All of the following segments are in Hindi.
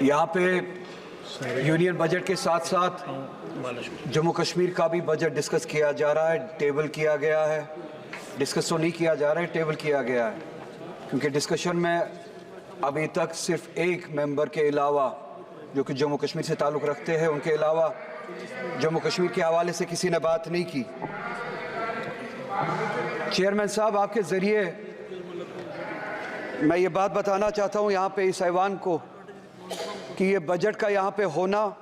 यहाँ पे यूनियन बजट के साथ साथ जम्मू कश्मीर का भी बजट डिस्कस किया जा रहा है, टेबल किया गया है। डिस्कस तो नहीं किया जा रहा है, टेबल किया गया है, क्योंकि डिस्कशन में अभी तक सिर्फ एक मेंबर के अलावा जो कि जम्मू कश्मीर से ताल्लुक़ रखते हैं, उनके अलावा जम्मू कश्मीर के हवाले से किसी ने बात नहीं की। चेयरमैन साहब, आपके ज़रिए मैं ये बात बताना चाहता हूँ यहाँ पे इस ऐवान को कि ये बजट का यहाँ पे होना,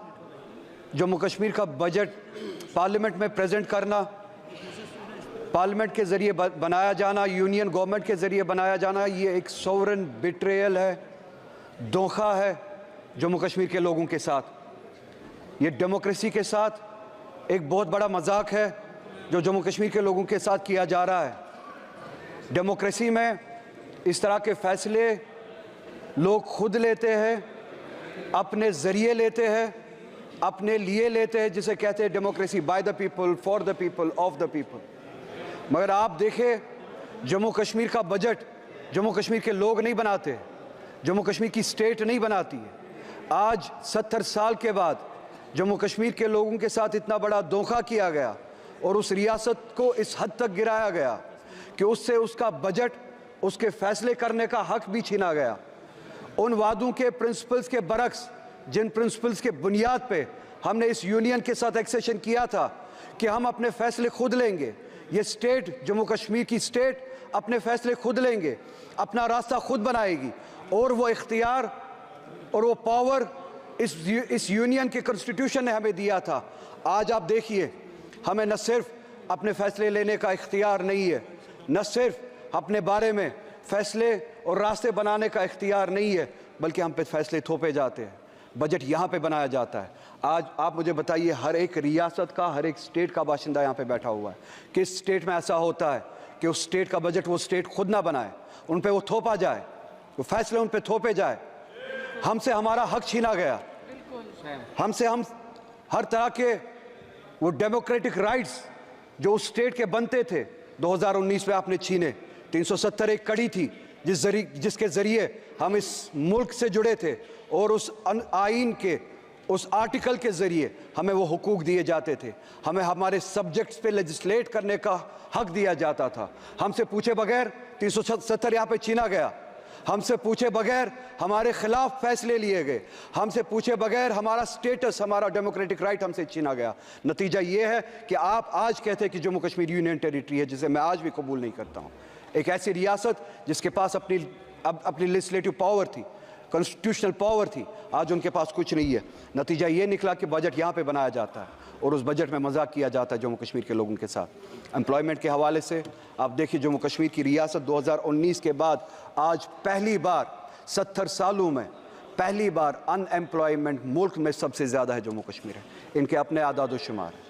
जम्मू कश्मीर का बजट पार्लियामेंट में प्रेजेंट करना, पार्लियामेंट के ज़रिए बनाया जाना, यूनियन गवर्नमेंट के ज़रिए बनाया जाना, ये एक सोवरेन बिट्रेयल है, धोखा है जम्मू कश्मीर के लोगों के साथ। ये डेमोक्रेसी के साथ एक बहुत बड़ा मजाक है जो जम्मू कश्मीर के लोगों के साथ किया जा रहा है। डेमोक्रेसी में इस तरह के फैसले लोग खुद लेते हैं, अपने ज़रिए लेते हैं, अपने लिए लेते हैं, जिसे कहते हैं democracy, by the people, for the people, of the people. मगर आप देखें, जम्मू कश्मीर का बजट जम्मू कश्मीर के लोग नहीं बनाते, जम्मू कश्मीर की स्टेट नहीं बनाती है। आज 70 साल के बाद जम्मू कश्मीर के लोगों के साथ इतना बड़ा धोखा किया गया और उस रियासत को इस हद तक गिराया गया कि उससे उसका बजट, उसके फैसले करने का हक भी छीना गया। उन वादों के प्रिंसिपल्स के बरक्स, जिन प्रिंसिपल्स के बुनियाद पे हमने इस यूनियन के साथ एक्सेशन किया था कि हम अपने फैसले खुद लेंगे, ये स्टेट, जम्मू कश्मीर की स्टेट अपने फैसले खुद लेंगे, अपना रास्ता खुद बनाएगी, और वो इख्तियार और वो पावर इस यूनियन के कॉन्स्टिट्यूशन ने हमें दिया था। आज आप देखिए, हमें न सिर्फ अपने फैसले लेने का इख्तियार नहीं है, न सिर्फ अपने बारे में फैसले और रास्ते बनाने का इख्तियार नहीं है, बल्कि हम पे फैसले थोपे जाते हैं। बजट यहाँ पे बनाया जाता है। आज आप मुझे बताइए, हर एक रियासत का, हर एक स्टेट का बाशिंदा यहाँ पे बैठा हुआ है। किस स्टेट में ऐसा होता है कि उस स्टेट का बजट वो स्टेट खुद ना बनाए, उन पे वो थोपा जाए, वो फैसले उन पे थोपे जाए। हमसे हमारा हक छीना गया, हमसे हम हर तरह के वो डेमोक्रेटिक राइट्स जो उस स्टेट के बनते थे 2019 में आपने छीने। 370 एक कड़ी थी जिसके ज़रिए हम इस मुल्क से जुड़े थे, और उस आइन के उस आर्टिकल के ज़रिए हमें वो हुकूक दिए जाते थे, हमें हमारे सब्जेक्ट्स पे लेजिस्लेट करने का हक दिया जाता था। हमसे पूछे बगैर 370 यहाँ पे छीना गया, हमसे पूछे बगैर हमारे खिलाफ फैसले लिए गए, हमसे पूछे बगैर हमारा स्टेटस, हमारा डेमोक्रेटिक राइट हमसे छीना गया। नतीजा ये है कि आप आज कहते हैं कि जम्मू कश्मीर यूनियन टेरिटरी है, जिसे मैं आज भी कबूल नहीं करता हूँ। एक ऐसी रियासत जिसके पास अपनी लेजिस्लेटिव पावर थी, कॉन्स्टिट्यूशनल पावर थी, आज उनके पास कुछ नहीं है। नतीजा ये निकला कि बजट यहाँ पे बनाया जाता है और उस बजट में मजाक किया जाता है जम्मू कश्मीर के लोगों के साथ। एम्प्लॉयमेंट के हवाले से आप देखिए, जम्मू कश्मीर की रियासत 2019 के बाद आज पहली बार 70 सालों में पहली बार अनएम्प्लॉयमेंट मुल्क में सबसे ज़्यादा है जम्मू कश्मीर है। इनके अपने आदाद शुमार है,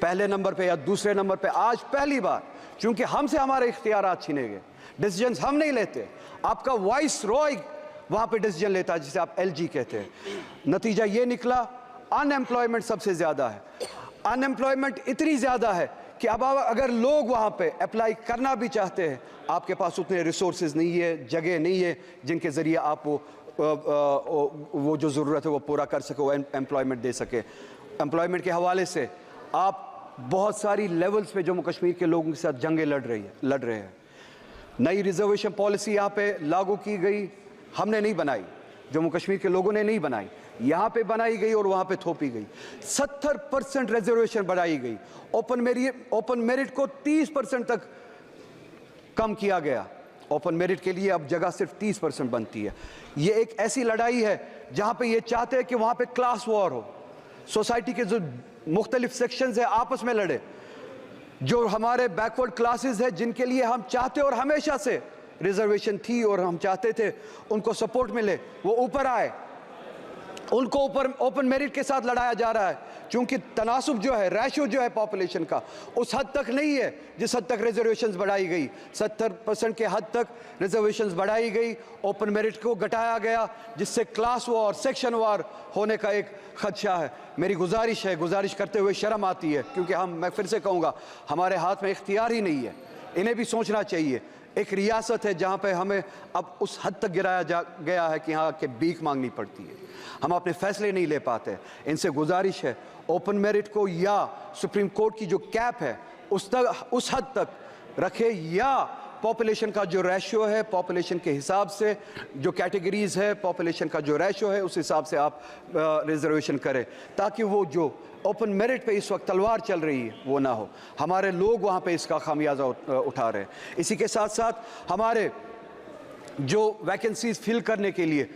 पहले नंबर पे या दूसरे नंबर पे आज पहली बार, क्योंकि हमसे हमारे इख्तियारात छीने गए, डिसीजंस हम नहीं लेते, आपका वाइस रॉय वहाँ पे डिसीजन लेता है, जिसे आप LG कहते हैं। नतीजा ये निकला, अनएम्प्लॉयमेंट सबसे ज़्यादा है। अनएम्प्लॉयमेंट इतनी ज़्यादा है कि अब अगर लोग वहाँ पे अप्लाई करना भी चाहते हैं, आपके पास उतने रिसोर्सेज नहीं है, जगह नहीं है जिनके ज़रिए आप वो जो ज़रूरत है वो पूरा कर सके, वो एम्प्लॉयमेंट दे सके। एम्प्लॉयमेंट के हवाले से आप बहुत सारी लेवल्स पे जम्मू कश्मीर के लोगों के साथ जंगें लड़ रहे हैं। नई रिजर्वेशन पॉलिसी यहाँ पे लागू की गई, हमने नहीं बनाई, जम्मू कश्मीर के लोगों ने नहीं बनाई, यहाँ पे बनाई गई और वहाँ पे थोपी गई। 70% रिजर्वेशन बढ़ाई गई, ओपन मेरिट को 30% तक कम किया गया। ओपन मेरिट के लिए अब जगह सिर्फ 30% बनती है। ये एक ऐसी लड़ाई है जहाँ पे ये चाहते हैं कि वहाँ पे क्लास वॉर हो, सोसाइटी के जो मुख्तलिफ सेक्शंस है आपस में लड़े, जो हमारे बैकवर्ड क्लासेस है जिनके लिए हम चाहते और हमेशा से रिजर्वेशन थी और हम चाहते थे उनको सपोर्ट मिले, वो ऊपर आए, उनको ऊपर ओपन मेरिट के साथ लड़ाया जा रहा है, क्योंकि तनासुब जो है, रेशो जो है पॉपुलेशन का, उस हद तक नहीं है जिस हद तक रिजर्वेशंस बढ़ाई गई। 70% के हद तक रिजर्वेशंस बढ़ाई गई, ओपन मेरिट को घटाया गया, जिससे क्लास वॉर, सेक्शन वॉर होने का एक खदशा है। मेरी गुजारिश करते हुए शर्म आती है, क्योंकि मैं फिर से कहूँगा, हमारे हाथ में इख्तियार ही नहीं है। इन्हें भी सोचना चाहिए एक रियासत है जहाँ पे हमें अब उस हद तक गिराया गया है कि यहाँ के भीख मांगनी पड़ती है, हम अपने फैसले नहीं ले पाते। इनसे गुजारिश है ओपन मेरिट को या सुप्रीम कोर्ट की जो कैप है उस हद तक रखे, या पॉपुलेशन का जो रेशियो है, पॉपुलेशन के हिसाब से जो कैटेगरीज है, पॉपुलेशन का जो रेशियो है उस हिसाब से आप रिजर्वेशन करें, ताकि वो जो ओपन मेरिट पे इस वक्त तलवार चल रही है वो ना हो। हमारे लोग वहाँ पे इसका खामियाजा उठा रहे हैं। इसी के साथ साथ हमारे जो वैकेंसीज फिल करने के लिए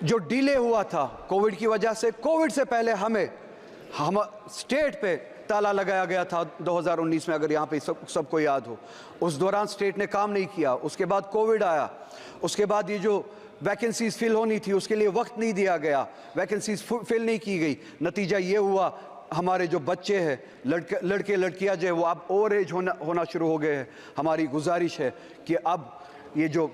जो डिले हुआ था कोविड की वजह से, कोविड से पहले हम स्टेट पे ताला लगाया गया था 2019 में, अगर यहाँ पे सबको याद हो। उस दौरान स्टेट ने काम नहीं किया, उसके बाद कोविड आया, उसके बाद ये जो वैकेंसीज फिल होनी थी उसके लिए वक्त नहीं दिया गया, वैकेंसीज फिल नहीं की गई। नतीजा ये हुआ हमारे जो बच्चे हैं, लड़के लड़कियां जो है वो अब ओवर एज होना शुरू हो गए हैं। हमारी गुजारिश है कि अब ये जो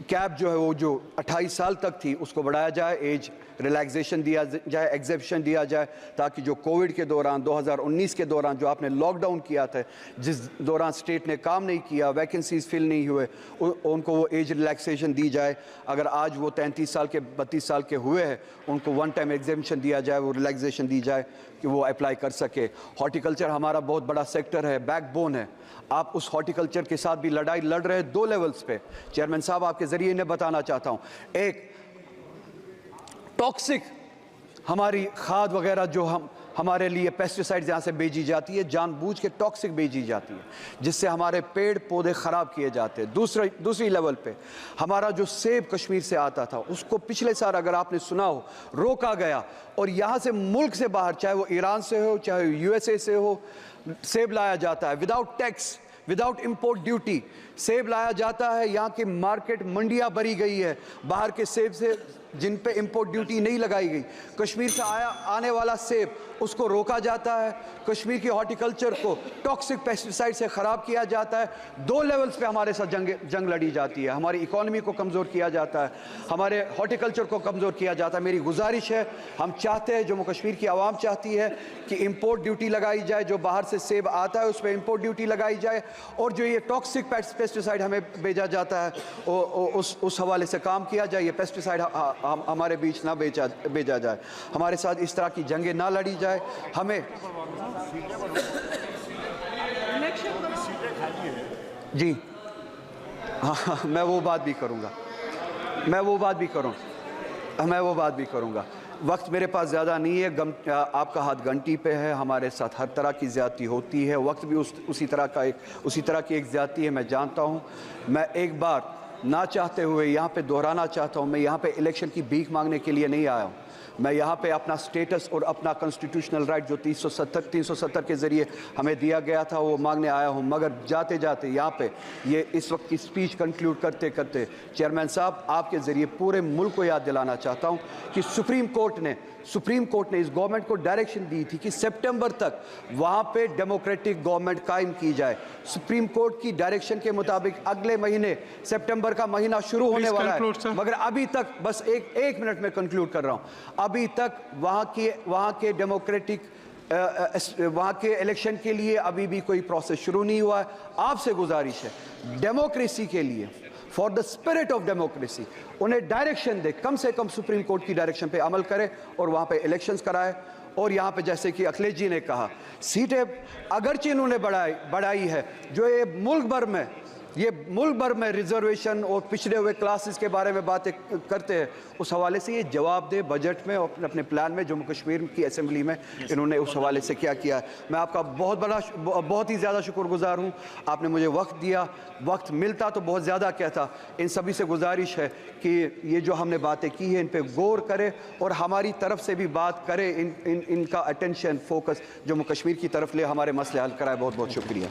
कैप जो है वो जो 28 साल तक थी उसको बढ़ाया जाए, एज रिलैक्सेशन दिया जाए, एग्जेप्शन दिया जाए, ताकि जो कोविड के दौरान 2019 के दौरान जो आपने लॉकडाउन किया था, जिस दौरान स्टेट ने काम नहीं किया, वैकेंसीज फिल नहीं हुए, उनको वो एज रिलैक्सेशन दी जाए। अगर आज वो 33 साल के 32 साल के हुए हैं, उनको वन टाइम एग्जेप्शन दिया जाए, वो रिलैक्सेशन दी जाए कि वो अप्लाई कर सके। हॉर्टिकल्चर हमारा बहुत बड़ा सेक्टर है, बैकबोन है। आप उस हॉर्टिकल्चर के साथ भी लड़ाई लड़ रहे हैं 2 लेवल्स पे। चेयरमैन साहब, आपके ज़रिए इन्हें बताना चाहता हूँ, एक टॉक्सिक हमारी खाद वगैरह जो हमारे लिए पेस्टिसाइड्स यहाँ से भेजी जाती है, जानबूझ के टॉक्सिक भेजी जाती है, जिससे हमारे पेड़ पौधे ख़राब किए जाते हैं। दूसरी लेवल पे हमारा जो सेब कश्मीर से आता था उसको पिछले साल, अगर आपने सुना हो, रोका गया और यहाँ से मुल्क से बाहर, चाहे वो ईरान से हो चाहे USA से हो, सेब लाया जाता है without tax, without import duty सेब लाया जाता है। यहाँ की मार्केट मंडियाँ भरी गई है बाहर के सेब से जिन पे इंपोर्ट ड्यूटी नहीं लगाई गई। कश्मीर से आने वाला सेब उसको रोका जाता है, कश्मीर की हॉर्टिकल्चर को टॉक्सिक पेस्टिसाइड से ख़राब किया जाता है। 2 लेवल्स पे हमारे साथ जंग लड़ी जाती है। हमारी इकोनॉमी को कमज़ोर किया जाता है, हमारे हॉर्टिकल्चर को कमज़ोर किया जाता है। मेरी गुजारिश है, हम चाहते हैं, जम्मू कश्मीर की आवाम चाहती है कि इंपोर्ट ड्यूटी लगाई जाए, जो बाहर से सेब आता है उस पर इंपोर्ट ड्यूटी लगाई जाए, और जो ये टॉक्सिक पेस्टिसाइड हमें भेजा जाता है उस हवाले से काम किया जाए। ये पेस्टिसाइड हमारे बीच ना भेजा जाए, हमारे साथ इस तरह की जंगें ना लड़ी जाए। हमें जी हाँ, मैं वो बात भी करूँगा। वक्त मेरे पास ज़्यादा नहीं है, आपका हाथ घंटी पे है। हमारे साथ हर तरह की ज़्यादती होती है, वक्त भी उसी तरह की एक ज़्यादती है, मैं जानता हूँ। मैं एक बार ना चाहते हुए यहाँ पे दोहराना चाहता हूँ, मैं यहाँ पे इलेक्शन की भीख मांगने के लिए नहीं आया हूँ। मैं यहाँ पे अपना स्टेटस और अपना कॉन्स्टिट्यूशनल राइट जो 370 के ज़रिए हमें दिया गया था वो मांगने आया हूँ। मगर जाते जाते यहाँ पे ये इस वक्त की स्पीच कंक्लूड करते करते चेयरमैन साहब, आपके ज़रिए पूरे मुल्क को याद दिलाना चाहता हूँ कि सुप्रीम कोर्ट ने इस गवर्नमेंट को डायरेक्शन दी थी कि सितंबर तक वहाँ पे डेमोक्रेटिक गवर्नमेंट कायम की जाए। सुप्रीम कोर्ट की डायरेक्शन के मुताबिक अगले महीने सितंबर का महीना शुरू होने वाला है, मगर अभी तक, बस एक मिनट में कंक्लूड कर रहा हूँ, अभी तक वहाँ के डेमोक्रेटिक वहाँ के इलेक्शन के लिए अभी भी कोई प्रोसेस शुरू नहीं हुआ है। आपसे गुजारिश है, डेमोक्रेसी के लिए, for the spirit of democracy, उन्हें डायरेक्शन दे, कम से कम सुप्रीम कोर्ट की डायरेक्शन पे अमल करे और वहाँ पे इलेक्शंस कराए। और यहाँ पे जैसे कि अखिलेश जी ने कहा, सीटें अगरचे इन्होंने बढ़ाई है, जो ये मुल्क भर में रिजर्वेशन और पिछड़े हुए क्लासेस के बारे में बातें करते हैं, उस हवाले से ये जवाब दे बजट में और अपने प्लान में। जम्मू कश्मीर की असेंबली में इन्होंने उस हवाले से क्या किया है। मैं आपका बहुत ही ज़्यादा शुक्रगुजार हूँ, आपने मुझे वक्त दिया। वक्त मिलता तो बहुत ज़्यादा कहता। इन सभी से गुजारिश है कि ये जो हमने बातें की हैं इन पर गौर करें और हमारी तरफ से भी बात करें, इनका अटेंशन फोकस जम्मू कश्मीर की तरफ ले, हमारे मसले हल कराए। बहुत बहुत शुक्रिया।